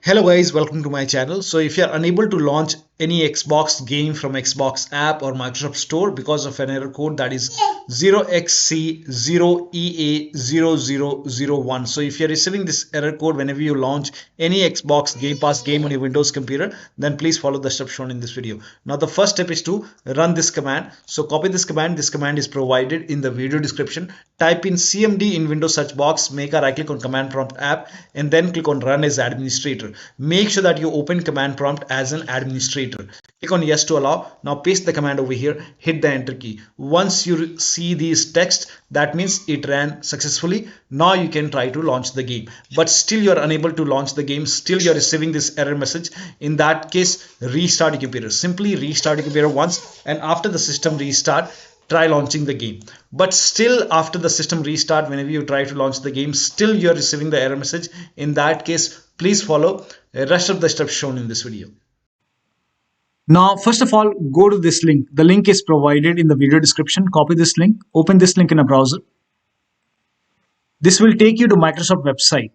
Hello guys, welcome to my channel. So if you are unable to launch any Xbox game from Xbox app or Microsoft Store because of an error code that is 0xc0ea0001. So if you're receiving this error code whenever you launch any Xbox Game Pass game on your Windows computer, then please follow the steps shown in this video. Now the first step is to run this command. So copy this command. This command is provided in the video description. Type in cmd in Windows search box, make a right click on command prompt app and then click on run as administrator. Make sure that you open command prompt as an administrator. Click on yes to allow. Now paste the command over here, hit the enter key. Once you see these text, that means it ran successfully. Now you can try to launch the game, but still you are unable to launch the game, still you are receiving this error message. In that case, restart your computer. Simply restart your computer once, and after the system restart, try launching the game. But still after the system restart, whenever you try to launch the game, still you're receiving the error message. In that case, please follow the rest of the steps shown in this video. Now first of all, go to this link. The link is provided in the video description. Copy this link, open this link in a browser. This will take you to Microsoft website.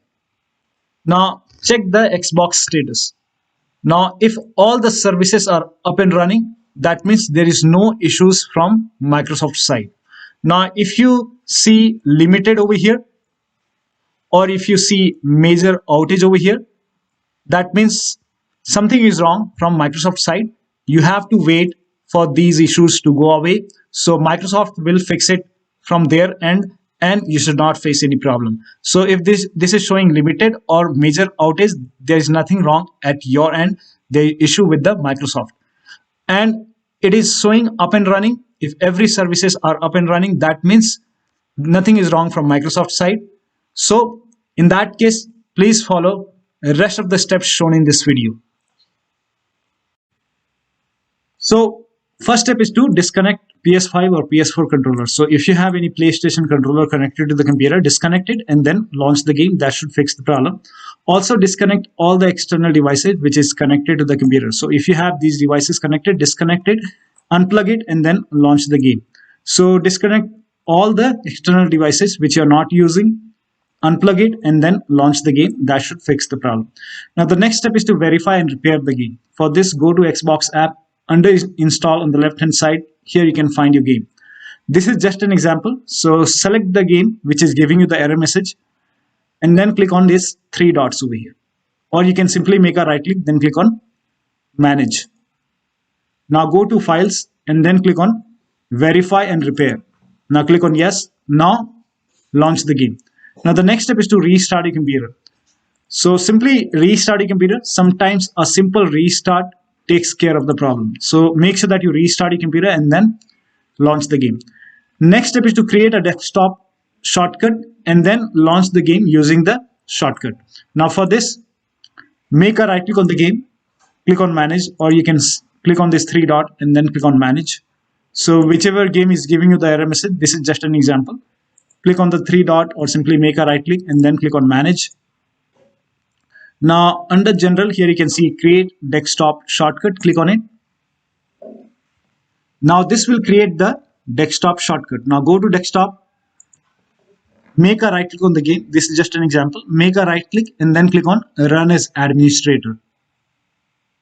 Now check the Xbox status. Now if all the services are up and running, that means there is no issues from Microsoft side. Now if you see limited over here, or if you see major outage over here, that means something is wrong from Microsoft side. You have to wait for these issues to go away. So Microsoft will fix it from their end and you should not face any problem. So if this is showing limited or major outage, there is nothing wrong at your end. The issue with the Microsoft. And it is showing up and running. If every services are up and running, that means nothing is wrong from Microsoft side. So in that case, please follow the rest of the steps shown in this video. So first step is to disconnect PS5 or PS4 controller. So if you have any PlayStation controller connected to the computer, disconnect it and then launch the game. That should fix the problem. Also disconnect all the external devices which is connected to the computer. So if you have these devices connected, disconnect it, unplug it and then launch the game. So disconnect all the external devices which you are not using, unplug it and then launch the game. That should fix the problem. Now the next step is to verify and repair the game. For this, go to Xbox app. Under install on the left hand side, here you can find your game. This is just an example. So select the game which is giving you the error message and then click on these three dots over here. Or you can simply make a right click, then click on manage. Now go to files and then click on verify and repair. Now click on yes. Now launch the game. Now the next step is to restart your computer. So simply restart your computer. Sometimes a simple restart takes care of the problem. So make sure that you restart your computer and then launch the game. Next step is to create a desktop shortcut and then launch the game using the shortcut. Now for this, make a right click on the game, click on manage, or you can click on this three dot and then click on manage. So whichever game is giving you the error message, this is just an example. Click on the three dot or simply make a right click and then click on manage. Now under general, here you can see create desktop shortcut, click on it. Now this will create the desktop shortcut. Now go to desktop, make a right click on the game. This is just an example. Make a right click and then click on run as administrator.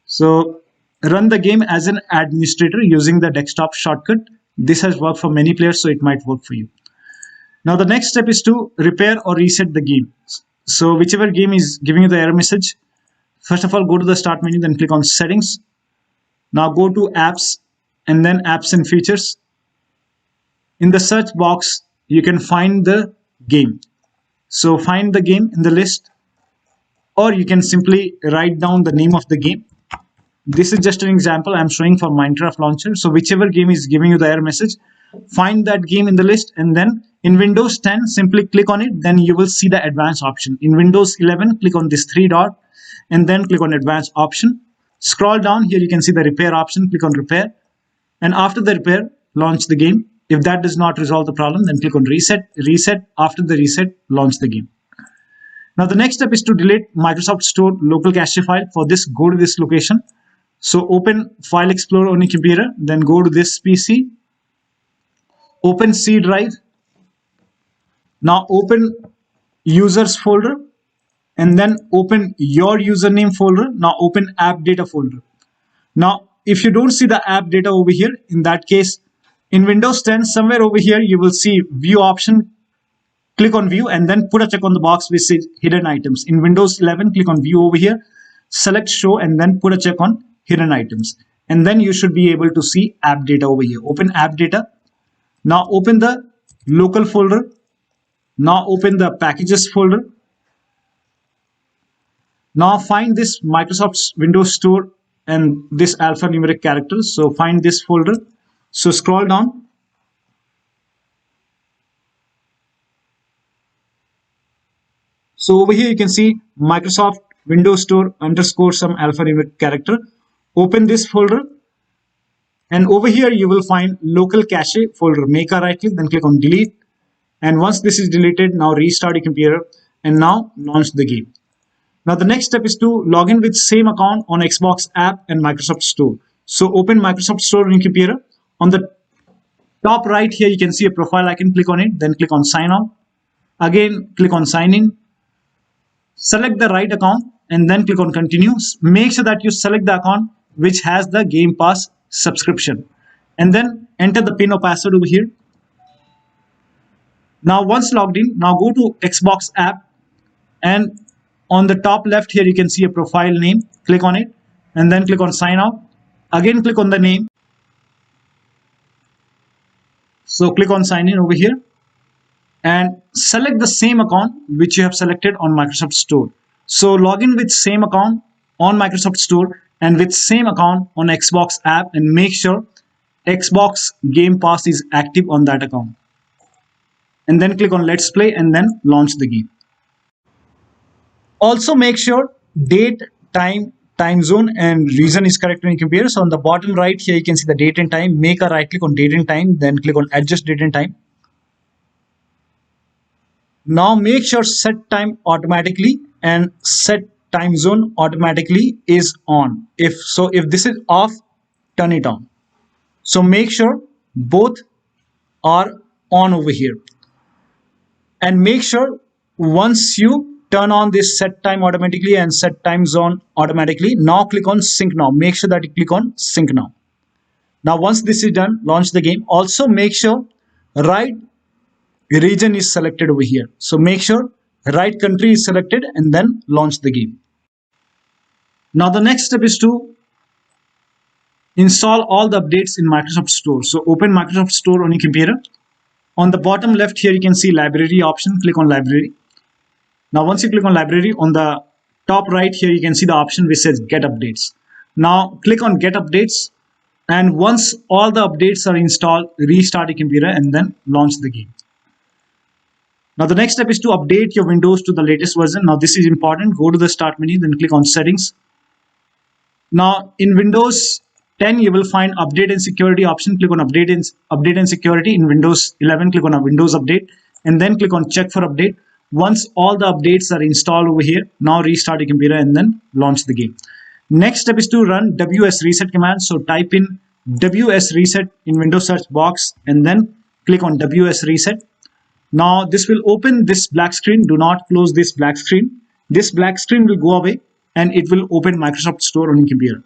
So run the game as an administrator using the desktop shortcut. This has worked for many players, so it might work for you. Now the next step is to repair or reset the game. So whichever game is giving you the error message, first of all, go to the start menu, then click on settings. Now go to apps and then apps and features. In the search box, you can find the game. So find the game in the list, or you can simply write down the name of the game. This is just an example I'm showing for Minecraft launcher. So whichever game is giving you the error message, find that game in the list and then in Windows 10, simply click on it. Then you will see the advanced option. In Windows 11, click on this three dot and then click on advanced option. Scroll down here, you can see the repair option. Click on repair. And after the repair, launch the game. If that does not resolve the problem, then click on reset. Reset. After the reset, launch the game. Now the next step is to delete Microsoft Store local cache file. For this, go to this location. So open File Explorer on your computer. Then go to this PC. Open C drive. Now open users folder and then open your username folder. Now open AppData folder. Now, if you don't see the AppData over here, in that case, in Windows 10, somewhere over here, you will see view option. Click on view and then put a check on the box which says hidden items. In Windows 11, click on view over here, select show and then put a check on hidden items. And then you should be able to see AppData over here. Open AppData. Now open the local folder. Now open the packages folder. Now find this Microsoft Windows Store and this alphanumeric characters. So find this folder. So scroll down. So over here you can see Microsoft Windows Store _ some alphanumeric character. Open this folder. And over here you will find local cache folder. Make a right click, then click on delete. And once this is deleted, now restart your computer and now launch the game. Now the next step is to log in with same account on Xbox app and Microsoft Store. So open Microsoft Store on your computer. On the top right here, you can see a profile icon. Click on it, then click on sign out. Again, click on sign in. Select the right account and then click on continue. Make sure that you select the account which has the Game Pass subscription. And then enter the PIN or password over here. Now once logged in, now go to Xbox app and on the top left here you can see a profile name. Click on it and then click on sign out. Again click on the name. So click on sign in over here and select the same account which you have selected on Microsoft Store. So log in with same account on Microsoft Store and with same account on Xbox app and make sure Xbox Game Pass is active on that account. And then click on Let's Play and then launch the game. Also make sure date, time, time zone and region is correct on your computer. So on the bottom right here you can see the date and time. Make a right click on date and time, then click on adjust date and time. Now make sure set time automatically and set time zone automatically is on. If this is off, turn it on. So make sure both are on over here. And make sure once you turn on this set time automatically and set time zone automatically, now click on sync now. Make sure that you click on sync now. Now once this is done, launch the game. Also make sure right region is selected over here. So make sure right country is selected and then launch the game. Now the next step is to install all the updates in Microsoft Store. So open Microsoft Store on your computer. On the bottom left here you can see library option. Click on library. Now once you click on library, on the top right here you can see the option which says get updates. Now click on get updates and once all the updates are installed, restart your computer and then launch the game. Now the next step is to update your Windows to the latest version. Now this is important. Go to the start menu, then click on settings. Now in Windows 10 you will find update and security option. Click on update and security. In Windows 11 click on a Windows update and then click on check for update. Once all the updates are installed over here, now restart your computer and then launch the game. Next step is to run wsreset command. So type in wsreset in Windows search box and then click on wsreset. Now this will open this black screen. Do not close this black screen. This black screen will go away and it will open Microsoft Store on your computer.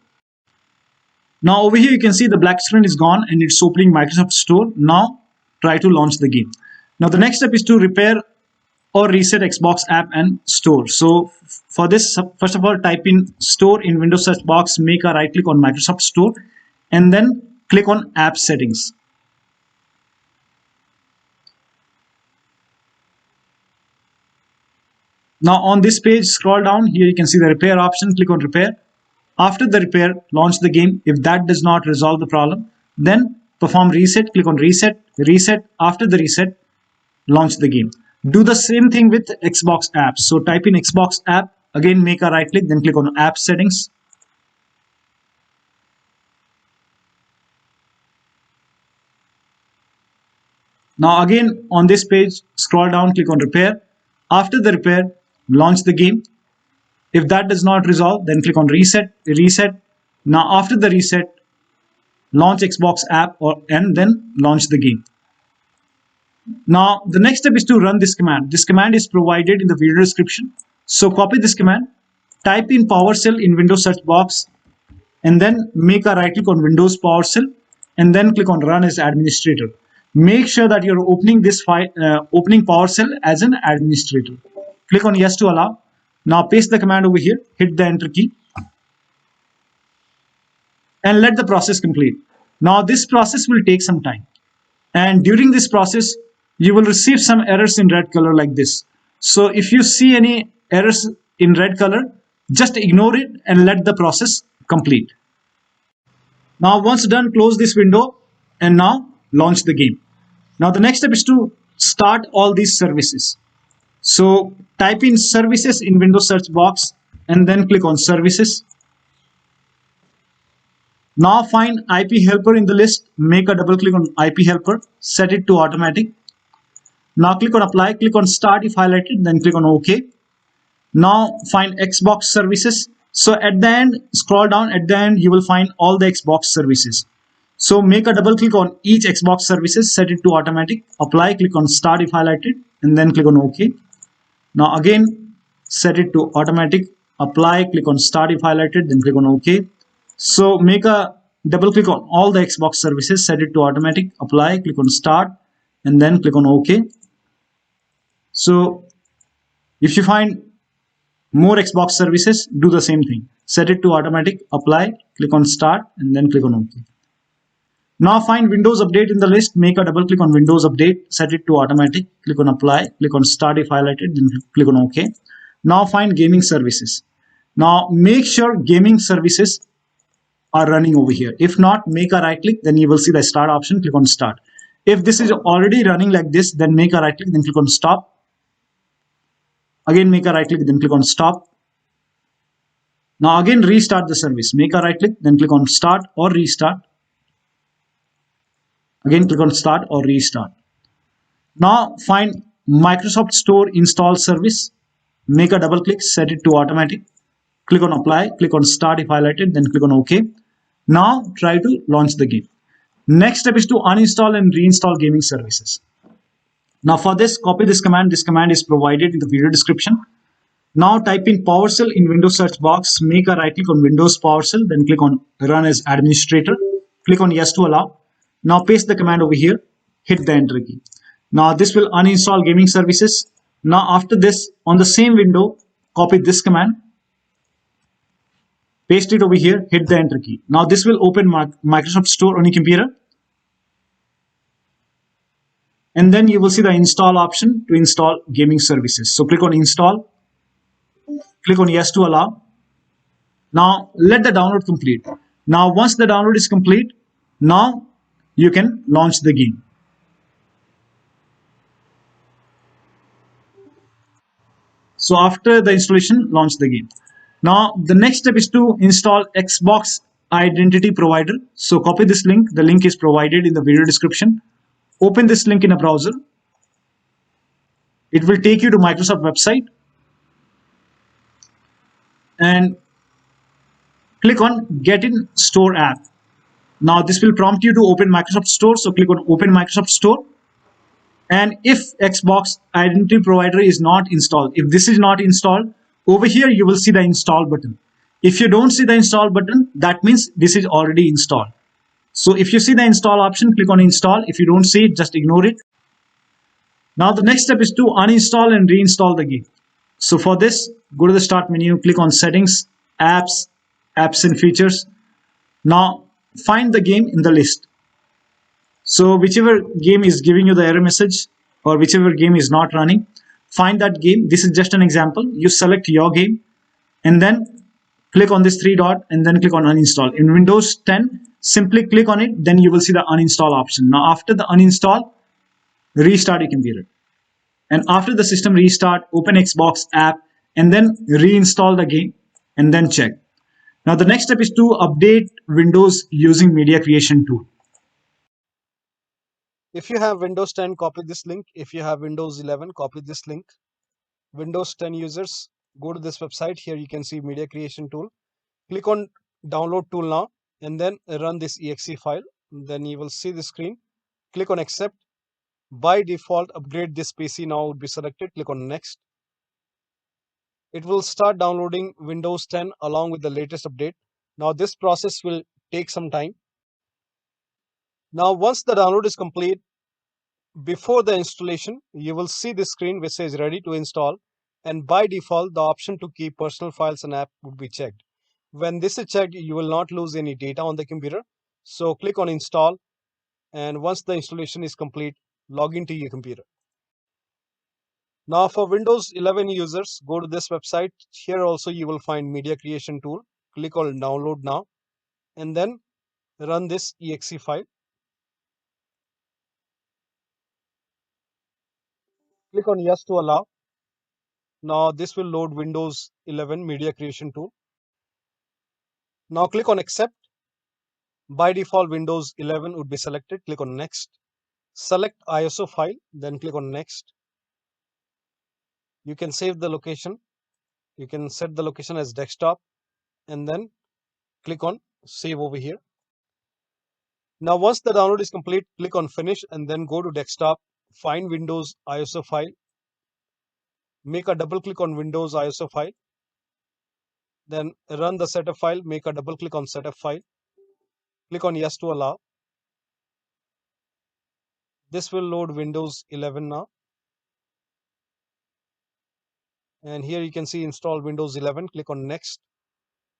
Now over here you can see the black screen is gone and it's opening Microsoft Store. Now try to launch the game. Now the next step is to repair or reset Xbox app and store. So for this, first of all, type in store in Windows search box, make a right click on Microsoft Store and then click on app settings. Now on this page, scroll down here, you can see the repair option. Click on repair. After the repair, launch the game. If that does not resolve the problem, then perform reset. Click on reset. After the reset, launch the game. Do the same thing with Xbox apps. So type in Xbox app. Again, make a right click. Then click on app settings. Now again on this page, scroll down. Click on repair. After the repair, launch the game. If that does not resolve, then click on reset. Now after the reset, launch Xbox app and then launch the game. Now the next step is to run this command. This command is provided in the video description. So copy this command, type in PowerShell in Windows search box, and then make a right click on Windows PowerShell, and then click on Run as administrator. Make sure that you're opening this file, opening PowerShell as an administrator. Click on Yes to allow. Now paste the command over here, hit the Enter key, and let the process complete. Now this process will take some time, and during this process you will receive some errors in red color like this. So if you see any errors in red color, just ignore it and let the process complete. Now once done, close this window and now launch the game. Now the next step is to start all these services. So type in services in Windows search box and then click on services. Now find IP helper in the list, make a double click on IP helper, set it to automatic. Now click on apply, click on start if highlighted, then click on OK. Now find Xbox services. So at the end, scroll down, at the end you will find all the Xbox services. So make a double click on each Xbox services, set it to automatic, apply, click on start if highlighted, and then click on OK. Now again, set it to automatic, apply, click on start if highlighted, then click on OK. So make a double click on all the Xbox services, set it to automatic, apply, click on start, and then click on OK. So if you find more Xbox services, do the same thing. Set it to automatic, apply, click on start, and then click on OK. Now find Windows Update in the list, make a double click on Windows Update, set it to automatic, click on apply, click on start if highlighted, then click on OK. Now find gaming services. Now make sure gaming services are running over here. If not, make a right click, then you will see the start option, click on start. If this is already running like this, then make a right click, then click on stop. Again, make a right click, then click on stop. Now again, restart the service. Make a right click, then click on start or restart. Again, click on start or restart. Now find Microsoft Store install service. Make a double click, set it to automatic. Click on apply, click on start if highlighted, then click on OK. Now try to launch the game. Next step is to uninstall and reinstall gaming services. Now for this, copy this command. This command is provided in the video description. Now type in PowerShell in Windows search box, make a right click on Windows PowerShell, then click on Run as administrator. Click on Yes to allow. Now paste the command over here, hit the Enter key. Now this will uninstall gaming services. Now after this, on the same window, copy this command, paste it over here, hit the Enter key. Now this will open Microsoft Store on your computer. And then you will see the install option to install gaming services. So click on install, click on Yes to allow. Now let the download complete. Now once the download is complete, now you can launch the game. So after the installation, launch the game. Now the next step is to install Xbox Identity Provider. So copy this link. The link is provided in the video description. Open this link in a browser. It will take you to Microsoft website. And click on Get in Store app. Now this will prompt you to open Microsoft Store. So click on Open Microsoft Store. And if Xbox Identity Provider is not installed, if this is not installed, over here you will see the install button. If you don't see the install button, that means this is already installed. So if you see the install option, click on install. If you don't see it, just ignore it. Now the next step is to uninstall and reinstall the game. So for this, go to the start menu, click on settings, apps, apps and features. Now find the game in the list. So whichever game is giving you the error message or whichever game is not running, find that game. This is just an example. You select your game and then click on this three dot and then click on uninstall. In Windows 10, simply click on it, then you will see the uninstall option. Now after the uninstall, restart your computer. And after the system restart, open Xbox app and then reinstall the game and then check. Now the next step is to update Windows using media creation tool. If you have Windows 10, copy this link. If you have Windows 11, copy this link. Windows 10 users, go to this website. Here you can see media creation tool. Click on download tool now and then run this exe file. Then you will see the screen. Click on accept. By default, upgrade this PC now would be selected. Click on next. it will start downloading Windows 10 along with the latest update. Now this process will take some time. Now once the download is complete, before the installation, you will see this screen which says ready to install, and by default the option to keep personal files and app would be checked. When this is checked, you will not lose any data on the computer. So click on install, and once the installation is complete, log into your computer. Now for Windows 11 users, go to this website. Here also you will find media creation tool. Click on download now, and then run this exe file. Click on yes to allow. Now this will load Windows 11 media creation tool. Now click on accept. By default, Windows 11 would be selected. Click on next. Select ISO file, then click on next. You can save the location. You can set the location as desktop, and then click on save over here. Now once the download is complete, click on finish and then go to desktop, find Windows ISO file, make a double click on Windows ISO file, then run the setup file, make a double click on setup file, click on yes to allow. This will load Windows 11 now. And here you can see install Windows 11, click on next.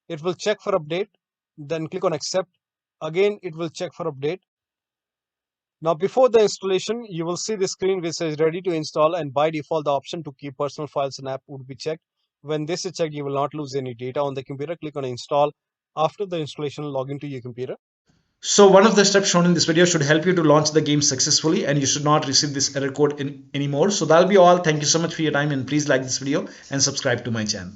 It will check for update, then click on accept. Again, it will check for update. Now before the installation, you will see the screen which says ready to install, and by default the option to keep personal files and app would be checked. When this is checked, you will not lose any data on the computer. Click on install. After the installation, log into your computer. So one of the steps shown in this video should help you to launch the game successfully, and you should not receive this error code anymore. So that'll be all. Thank you so much for your time, and please like this video and subscribe to my channel.